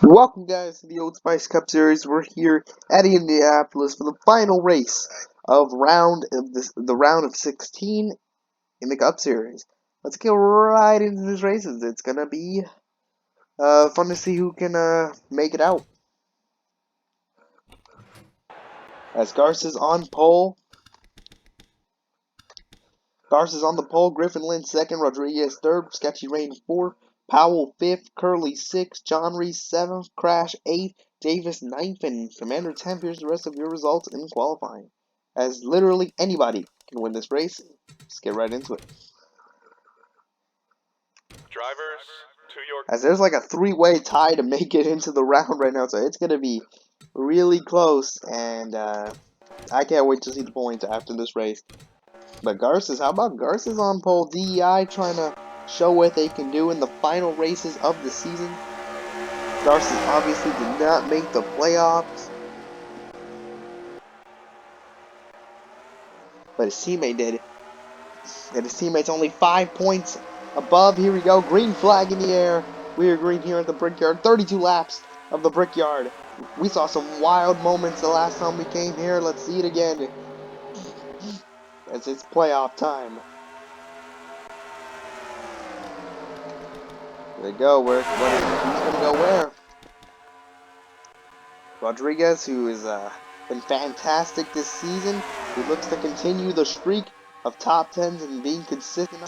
Welcome, guys, to the Old Spice Cup Series. We're here at Indianapolis for the final race of the round of 16 in the Cup Series. Let's get right into these races. It's gonna be fun to see who can make it out. As Garces on pole. Garces on the pole. Griffin Lynn second. Rodriguez third. Sketchy Rain fourth. Powell fifth. Curley sixth. John Reese seventh. Crash eighth. Davis ninth. And Commander 10th. Here's the rest of your results in qualifying. As literally anybody can win this race. Let's get right into it. Drivers to your... As there's like a three-way tie to make it into the round right now. So it's going to be really close. And I can't wait to see the points after this race. But Garces, how about Garces on pole? DEI trying to show what they can do in the final races of the season. Garces obviously did not make the playoffs, but his teammate did. And his teammate's only 5 points above. Here we go, green flag in the air. We are green here at the Brickyard. 32 laps of the Brickyard. We saw some wild moments the last time we came here. Let's see it again, as it's playoff time. There they go. Who's gonna go where? Rodriguez, who has been fantastic this season, who looks to continue the streak of top tens and being consistent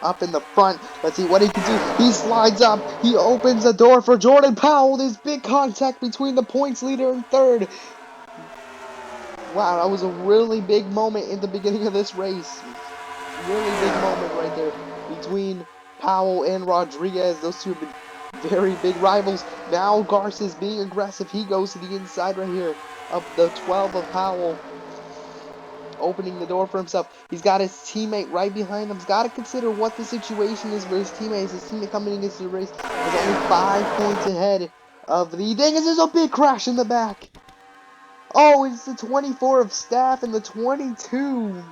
up in the front. Let's see what he can do. He slides up. He opens the door for Jordan Powell. There's big contact between the points leader and third. Wow, that was a really big moment in the beginning of this race. Really big moment right there between Powell and Rodriguez. Those two have been very big rivals. Now Garces being aggressive. He goes to the inside right here of the 12 of Powell, opening the door for himself. He's got his teammate right behind him. He's got to consider what the situation is for his teammates. His teammate coming into the race is only 5 points ahead of the... Dang, there's a big crash in the back. Oh, it's the 24 of Staff and the 22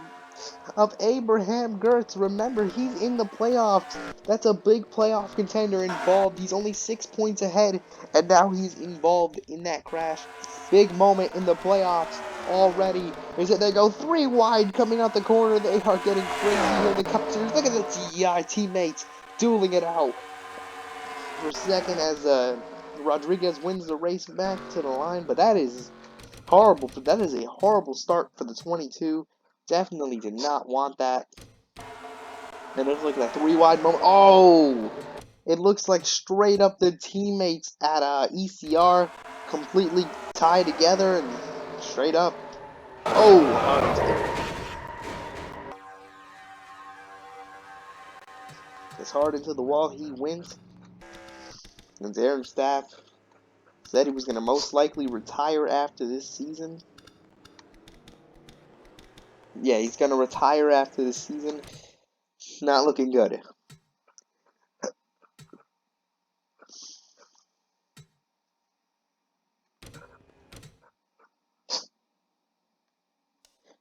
of Abraham Gertz. Remember, he's in the playoffs. That's a big playoff contender involved. He's only 6 points ahead, and now he's involved in that crash. Big moment in the playoffs already. They go 3 wide coming out the corner. They are getting crazy here in the Cup Series. Look at the DEI teammates dueling it out for second as Rodriguez wins the race back to the line. But that is horrible. That is a horrible start for the 22. Definitely did not want that. And it's like that 3 wide moment. Oh! It looks like straight up the teammates at ECR completely tied together and straight up. Oh! It's hard into the wall. He wins. And Aaron Staff said he was going to most likely retire after this season. Yeah, he's going to retire after this season. Not looking good.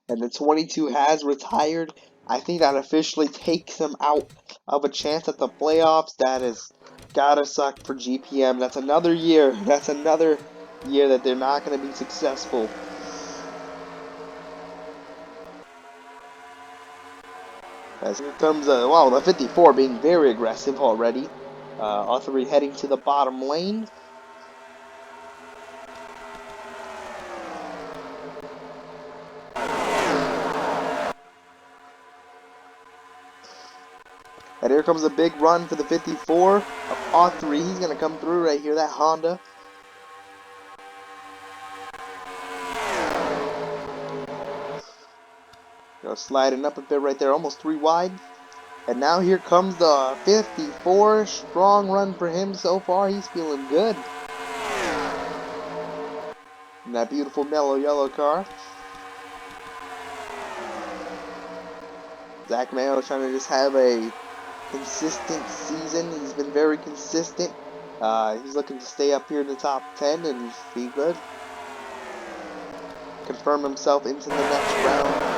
And the 22 has retired. I think that officially takes him out of a chance at the playoffs. That has gotta suck for GPM. That's another year. That's another year that they're not going to be successful. As here comes, wow, the 54 being very aggressive already. All three heading to the bottom lane. And here comes a big run for the 54 of Autry. He's going to come through right here, that Honda. Sliding up a bit right there, almost 3 wide. And now here comes the 54. Strong run for him so far. He's feeling good. And that beautiful mellow yellow car. Zach Mayo trying to just have a consistent season. He's been very consistent. He's looking to stay up here in the top 10 and be good. Confirm himself into the next round.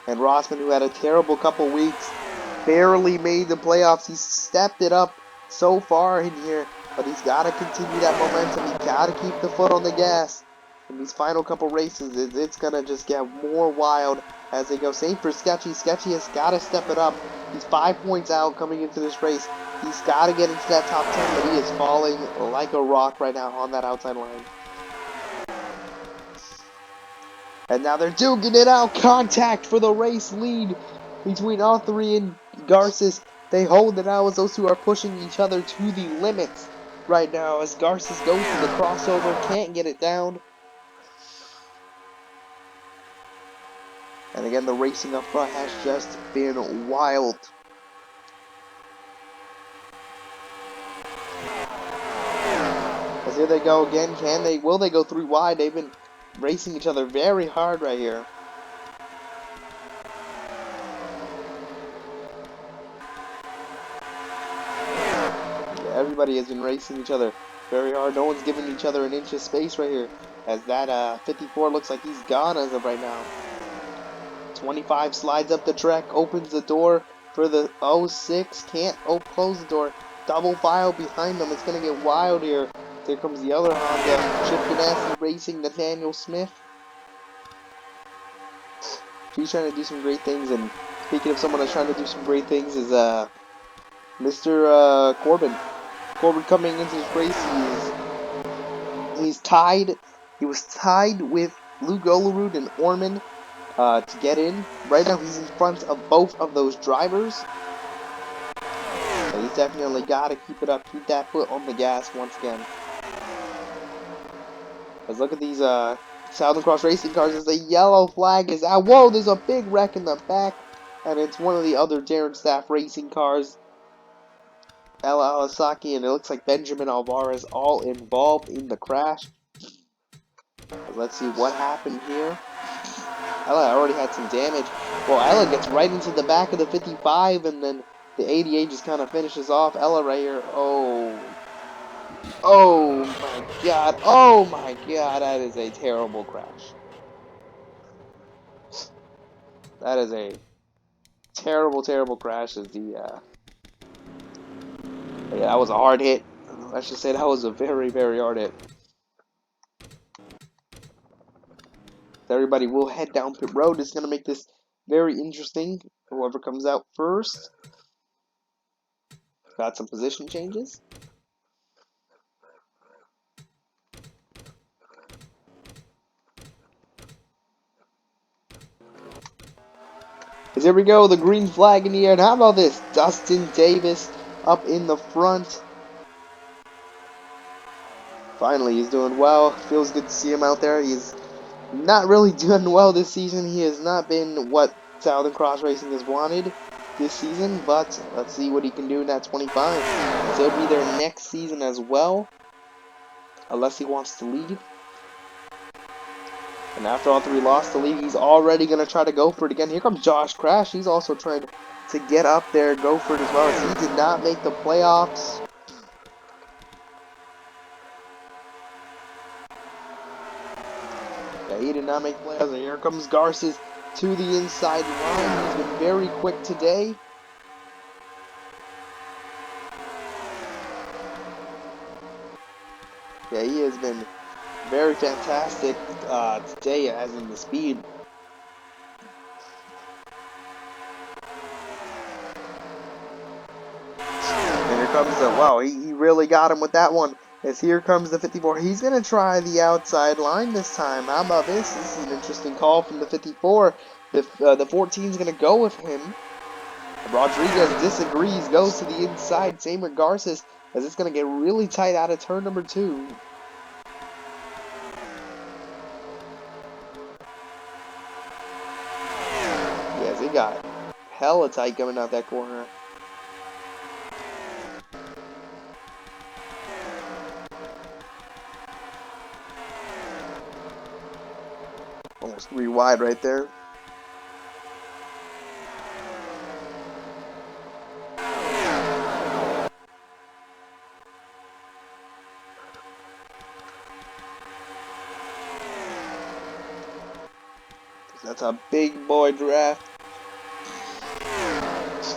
And Rossman, who had a terrible couple weeks, barely made the playoffs. He's stepped it up so far in here, but he's got to continue that momentum. He's got to keep the foot on the gas. In these final couple races, it's going to just get more wild as they go. Same for Sketchy. Sketchy has got to step it up. He's 5 points out coming into this race. He's got to get into that top 10, but he is falling like a rock right now on that outside line. And now they're duking it out. Contact for the race lead between Authority and Garces. They hold it out as those two are pushing each other to the limits right now as Garces goes for the crossover, can't get it down. And again, the racing up front has just been wild. As here they go again. Will they go 3 wide? They've been racing each other very hard right here. Yeah, everybody has been racing each other very hard. No one's giving each other an inch of space right here. As that 54 looks like he's gone as of right now. 25 slides up the track, opens the door for the 06. Can't close the door. Double file behind them. It's going to get wild here. Here comes the other Honda. Chip Ganassi Racing, Nathaniel Smith. He's trying to do some great things. And speaking of someone that's trying to do some great things is Mr. Corbin. Corbin coming into this race, he's tied. He was tied with Luke Olerud and Orman to get in. Right now he's in front of both of those drivers. So he's definitely got to keep it up, keep that foot on the gas once again. Let's look at these Southern Cross Racing cars as the yellow flag is out. Whoa, there's a big wreck in the back, and it's one of the other Darren Staff Racing cars. Ella Alasaki, and it looks like Benjamin Alvarez all involved in the crash. Let's see what happened here. Ella already had some damage. Well, Ella gets right into the back of the 55, and then the 88 just kind of finishes off Ella right here. Oh my god. Oh my god. That is a terrible crash. That is a terrible, terrible crash. Yeah, that was a hard hit. Let's just say that was a very, very hard hit. Everybody will head down pit road. It's going to make this very interesting. Whoever comes out first. Got some position changes. As here we go, the green flag in the air. And how about this? Dustin Davis up in the front. Finally, he's doing well. Feels good to see him out there. He's not really doing well this season. He has not been what Southern Cross Racing has wanted this season, but let's see what he can do in that 25. So he'll be there next season as well, unless he wants to leave. And after Authority lost the lead, he's already going to try to go for it again. Here comes Josh Crash. He's also trying to get up there, go for it as well, as he did not make the playoffs. Yeah, he did not make the playoffs. And here comes Garces to the inside line. He's been very quick today. Yeah, he has been very fantastic today, as in the speed. And here comes the, wow, he really got him with that one. As here comes the 54. He's going to try the outside line this time. How about this? This is an interesting call from the 54. The 14 is going to go with him. Rodriguez disagrees, goes to the inside. Same with Garces, as it's going to get really tight out of turn number 2. Yes, he got hella tight coming out that corner. Almost 3 wide right there. That's a big boy draft.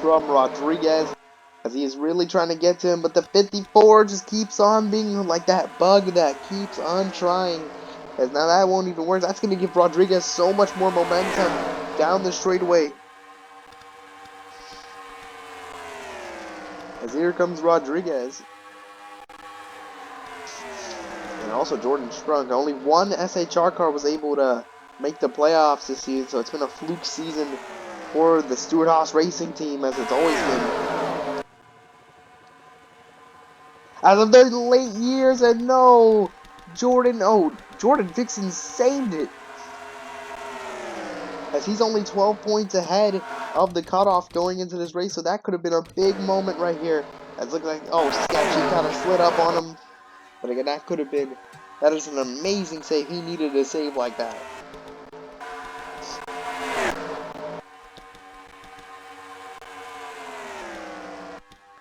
from Rodriguez, as he is really trying to get to him, but the 54 just keeps on being like that bug that keeps on trying. As now that won't even work. That's going to give Rodriguez so much more momentum down the straightaway. As here comes Rodriguez. And also Jordan Strunk. Only one SHR car was able to make the playoffs this season, so it's been a fluke season for the Stewart-Haas Racing team, as it's always been. As of their late years, and no! Jordan Dixon saved it. As he's only 12 points ahead of the cutoff going into this race, so that could have been a big moment right here. That looked like, oh, Sketchy kind of slid up on him. But again, that is an amazing save. He needed a save like that.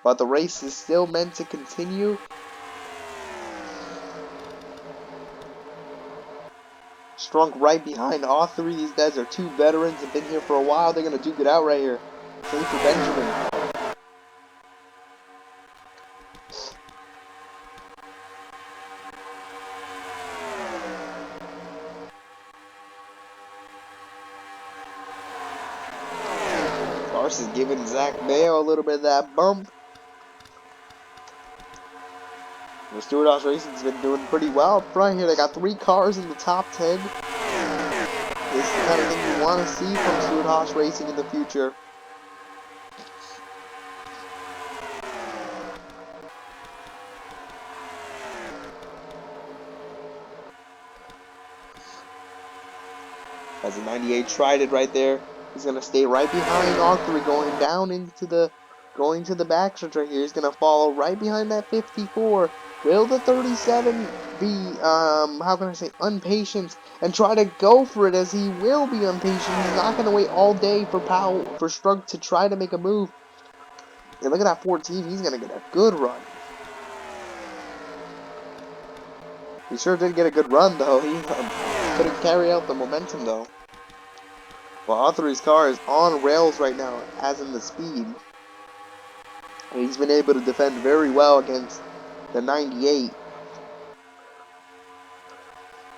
But the race is still meant to continue. Strunk right behind all three. These guys are two veterans, have been here for a while. They're going to duke it out right here. Same for Benjamin. Garce is giving Zach Mayo a little bit of that bump. The Stewart-Haas Racing's been doing pretty well up front here. They got 3 cars in the top 10. This is the kind of thing you want to see from Stewart-Haas Racing in the future. As the 98 tried it right there. He's going to stay right behind R3 going to the backstretch right here. He's going to follow right behind that 54. Will the 37 be, impatient and try to go for it, as he will be impatient. He's not going to wait all day for Strunk to try to make a move. And look at that 14. He's going to get a good run. He sure did get a good run, though. He couldn't carry out the momentum, though. Well, R3's car is on rails right now, as in the speed. And he's been able to defend very well against the 98.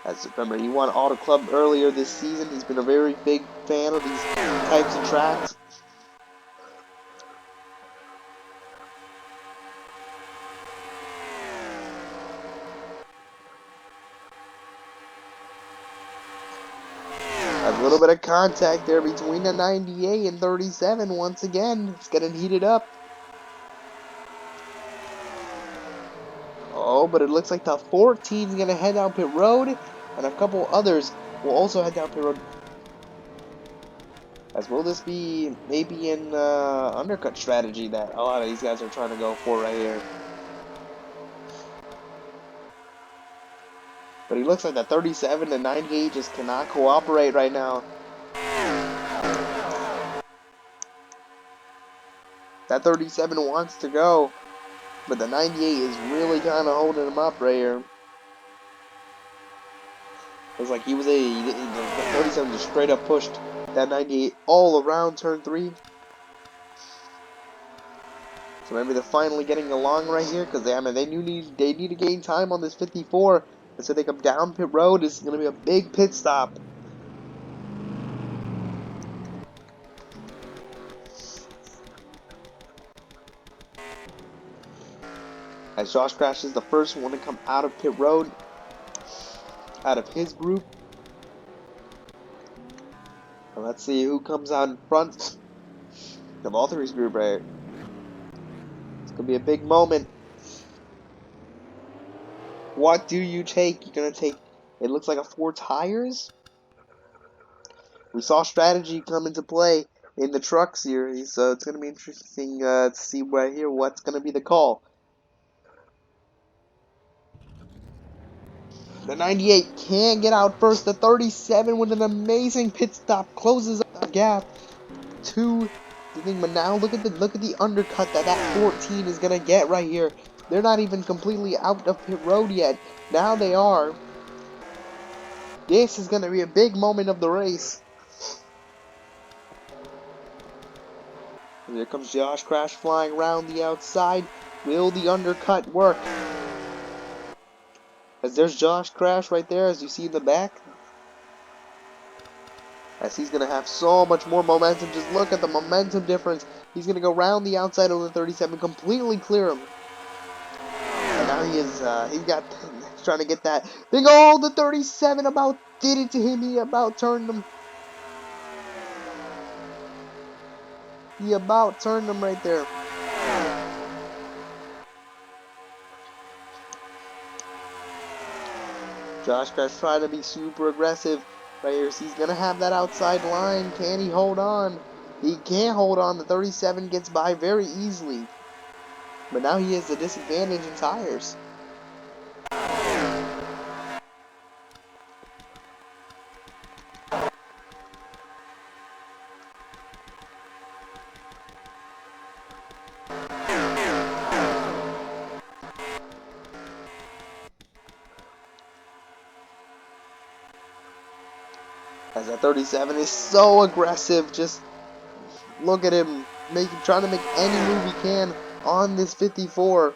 As remember, he won Auto Club earlier this season. He's been a very big fan of these types of tracks. A little bit of contact there between the 98 and 37 once again. It's getting heated up. Oh, but it looks like the 14 is going to head down pit road, and a couple others will also head down pit road. As will this be maybe an undercut strategy that a lot of these guys are trying to go for right here. But he looks like the 37 and 98 just cannot cooperate right now. That 37 wants to go, but the 98 is really kind of holding him up right here. Looks like the 37 just straight up pushed that 98 all around turn 3. So maybe they're finally getting along right here, because they need to gain time on this 54. And so they come down pit road. This is going to be a big pit stop. As Josh Crash is the first one to come out of pit road, out of his group. And let's see who comes out in front of Valtteri's group right here. It's going to be a big moment. What do you take? You're going to take, it looks like a 4 tires. We saw strategy come into play in the truck series, so it's going to be interesting to see right here what's going to be the call. The 98 can't get out first. The 37 with an amazing pit stop closes up the gap to the thing. But now look at the undercut that 14 is going to get right here. They're not even completely out of pit road yet. Now they are. This is going to be a big moment of the race. And here comes Josh Crash flying around the outside. Will the undercut work? As there's Josh Crash right there, as you see in the back. As he's going to have so much more momentum. Just look at the momentum difference. He's going to go around the outside of the 37, completely clear him. And now he's trying to get that thing. Oh, the 37 about did it to him. He about turned him. He about turned him right there. Josh Crash trying to be super aggressive right here. So he's going to have that outside line. Can he hold on? He can't hold on. The 37 gets by very easily. But now he has a disadvantage in tires. As that 37 is so aggressive. Just look at him trying to make any move he can on this 54.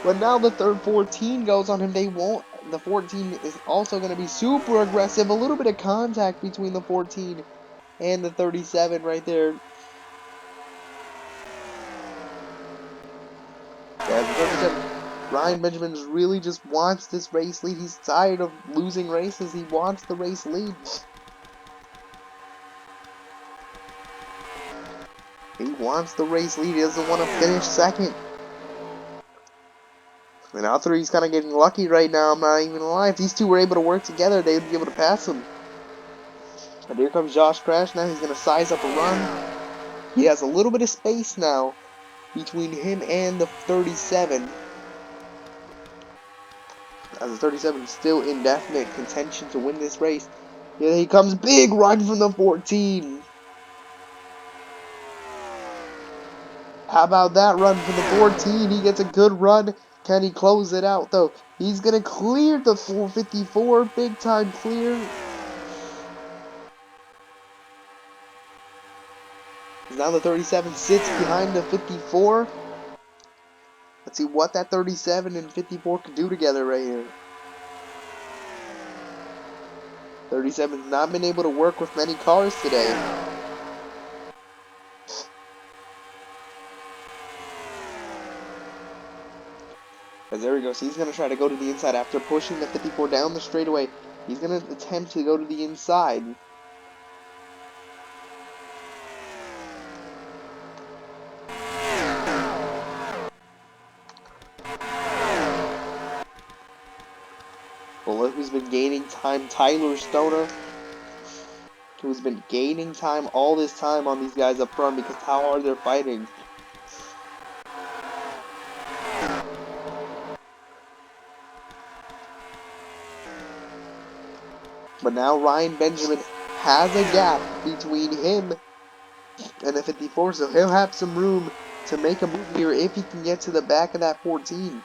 But now the 14 goes on him. The 14 is also going to be super aggressive. A little bit of contact between the 14 and the 37 right there. As the 37, Ryan Benjamin really just wants this race lead. He's tired of losing races. He wants the race lead. He wants the race lead. He doesn't want to finish second. And out there, he's kind of getting lucky right now. I'm not even gonna lie. If these two were able to work together, they would be able to pass him. And here comes Josh Crash. Now he's going to size up a run. He has a little bit of space now between him and the 37. As the 37 is still in definite contention to win this race. Here he comes. Big run from the 14. How about that run from the 14? He gets a good run. Can he close it out, though? He's going to clear the 454. Big time clear. Now the 37 sits behind the 54. Let's see what that 37 and 54 can do together right here. 37's not been able to work with many cars today. As there he goes. He's going to try to go to the inside after pushing the 54 down the straightaway. He's going to attempt to go to the inside. Well, look who's been gaining time. Tyler Stoner, who's been gaining time all this time on these guys up front because how hard they're fighting. But now Ryan Benjamin has a gap between him and the 54, so he'll have some room to make a move here if he can get to the back of that 14.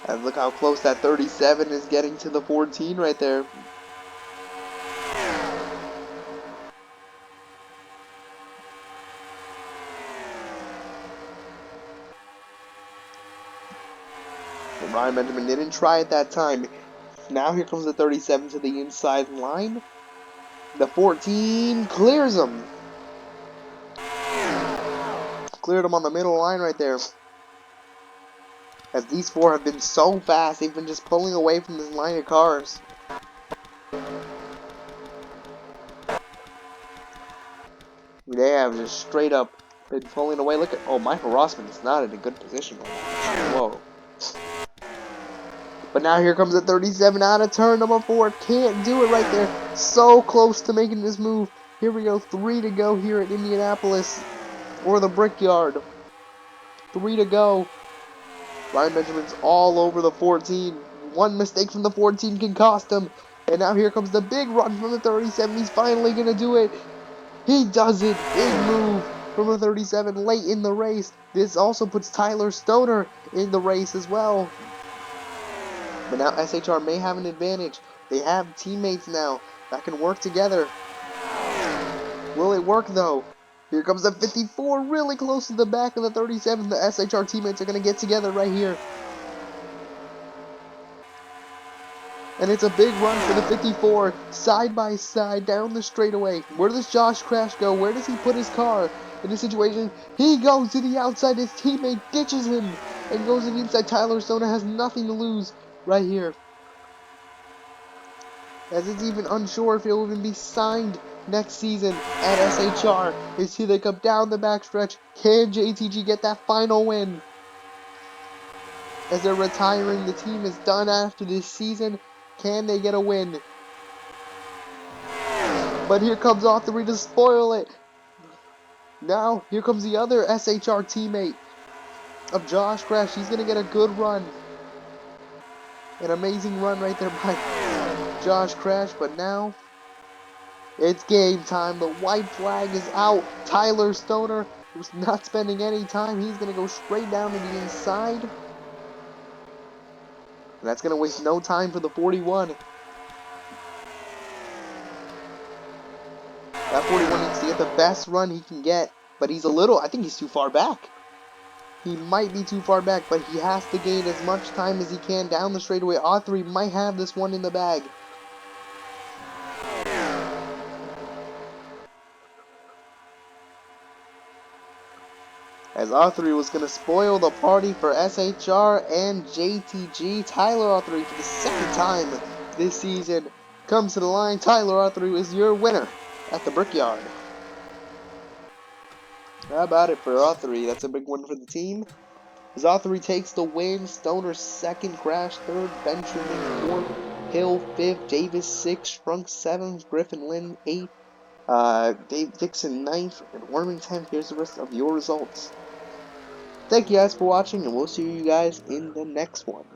And look how close that 37 is getting to the 14 right there. But Ryan Benjamin didn't try it that time. Now here comes the 37 to the inside line. The 14 clears him. Cleared him on the middle line right there. As these four have been so fast, they've been just pulling away from this line of cars. They have just straight up been pulling away. Look at, oh, Michael Rosman is not in a good position. Whoa. But now here comes the 37 out of turn number 4. Can't do it right there. So close to making this move. Here we go, 3 to go here at Indianapolis, or the Brickyard. 3 to go. Ryan Benjamin's all over the 14. One mistake from the 14 can cost him. And now here comes the big run from the 37. He's finally going to do it. He does it. Big move from the 37 late in the race. This also puts Tyler Stoner in the race as well. But now SHR may have an advantage. They have teammates now that can work together. Will it work though? Here comes the 54, really close to the back of the 37. The SHR teammates are going to get together right here. And it's a big run for the 54, side by side, down the straightaway. Where does Josh Crash go? Where does he put his car? In this situation, he goes to the outside. His teammate ditches him and goes to the inside. Tyler Stoner has nothing to lose right here, as it's even unsure if he'll even be signed next season at SHR. As here they come down the backstretch. Can JTG get that final win? As they're retiring, the team is done after this season. Can they get a win? But here comes Authority to spoil it. Now, here comes the other SHR teammate of Josh Crash. He's going to get a good run. An amazing run right there by Josh Crash. But now, it's game time. The white flag is out. Tyler Stoner, who's not spending any time, he's going to go straight down to the inside. And that's going to waste no time for the 41. That 41 needs to get the best run he can get, but he's a little, I think he's too far back. He might be too far back, but he has to gain as much time as he can down the straightaway. Authority might have this one in the bag. As Authority was going to spoil the party for SHR and JTG, Tyler Authority for the second time this season comes to the line. Tyler Authority is your winner at the Brickyard. How about it for Authority? That's a big one for the team. As Authority takes the win, Stoner second, Crash third, Benjamin fourth, Hill fifth, Davis sixth, Shrunk seventh, Griffin Lynn eighth, Dave Dixon ninth, and Worming 10th. Here's the rest of your results. Thank you guys for watching, and we'll see you guys in the next one.